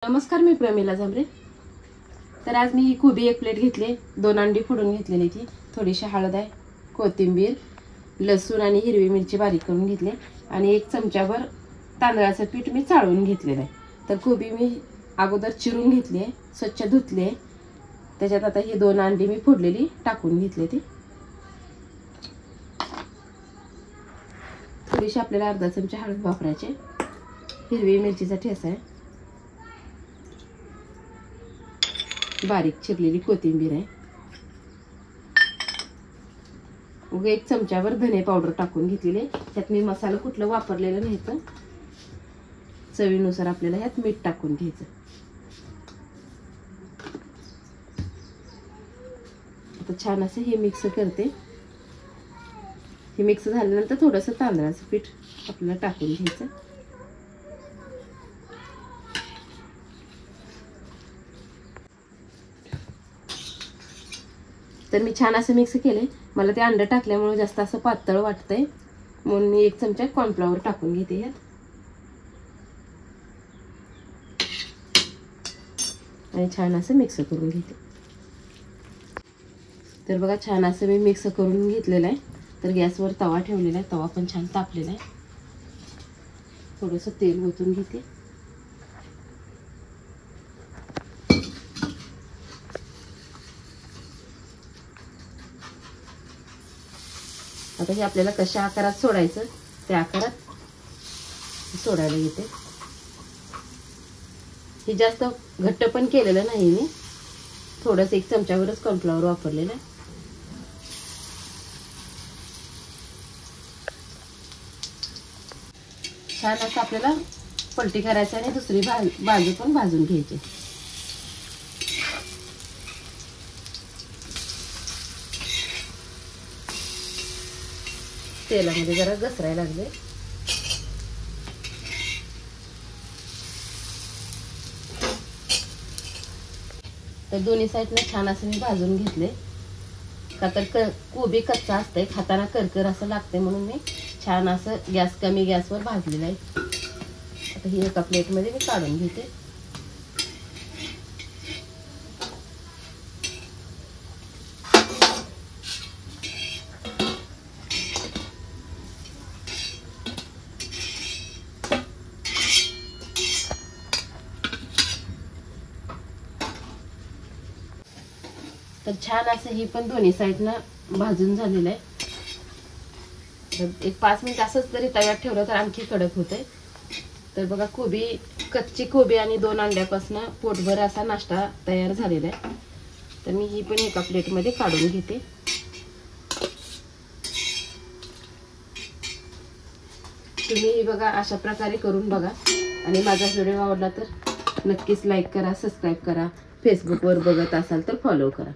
नमस्कार, मी प्रमिला झांबरे। तर आज मी कोबी एक प्लेट घेतले, 2 अंडी फोडून घेतलेली, ती थोडीशी हळद आहे, कोथिंबीर, लसूण आणि हिरवी मिरची बारीक करून घेतले आणि 1 चमचाभर तांदळाचं पीठ मी चाळून घेतलेलं आहे। तर कोबी मी अगोदर चिरून घेतले, स्वच्छ धुतले, त्याच्यात आता ही 2 अंडी मी फोडलेली टाकून घेतले। ती थोडीशी आपल्याला अर्धा चमचा हळद वापरायचे, हिरवी मिरचीचा ठेचा आहे, बारीक चिरलेली कोथिंबीर आहे, 1 चमचाभर धने पावडर टाकून घेतलेले। त्यात मी मसाला कुठला वापरलेला नाही, तर चवीनुसार आपल्याला ह्यात मीठ टाकून घ्यायचं। आता छान असं हे मिक्स करते। हे मिक्स झाल्यानंतर थोडंसं तांदळाचं पीठ आपल्याला टाकून घ्यायचं। तर मी छान असं मिक्स केले। मला ते अंडे टाकल्यामुळे जास्त असं पातळ वाटतंय, म्हणून मी 1 चमचा कॉर्नफ्लॉवर टाकून घेते यात आणि छान असं मिक्स करून घेते। तर बघा, छान असं मी मिक्स करून घेतलेलं आहे। तर गॅसवर तवा ठेवलेला आहे, तवा पण छान तापलेला आहे। थोडंसं तेल ओतून घेते। आता हे आपल्याला कशा आकारात सोडायचं त्या आकारात सोडायला घेते। हे जास्त घट्ट पण केलेलं नाही, मी थोडंसं 1 चमचावरच कॉर्नफ्लॉवर वापरलेलं आहे। छान असं आपल्याला पलटी करायचं आणि दुसरी बाजू पण भाजून घ्यायची। तेलामध्ये जरा घसरायला लागले। तर दोन्ही साईडने छान असं मी भाजून घेतले, का तर कोबी कच्चा असते, खाताना करकर असं लागते, म्हणून मी छान असं कमी गॅसवर भाजलेलं आहे। आता ही एका प्लेटमध्ये मी काढून घेते। तर छान असं ही पण दोन्ही साईडनं भाजून झालेलं आहे। तर 1-5 मिनिट असंच जरी तव्यात ठेवलं तर आणखी कडक होते। तर बघा, कच्ची कोबी आणि 2 अंड्यापासून पोटभर असा नाश्ता तयार झालेला आहे। तर मी ही पण एका प्लेटमध्ये काढून घेते। तुम्ही ही बघा अशा प्रकारे करून बघा आणि माझा व्हिडिओ आवडला तर नक्कीच लाईक करा, सबस्क्राईब करा। फेसबुकवर बघत असाल तर फॉलो करा।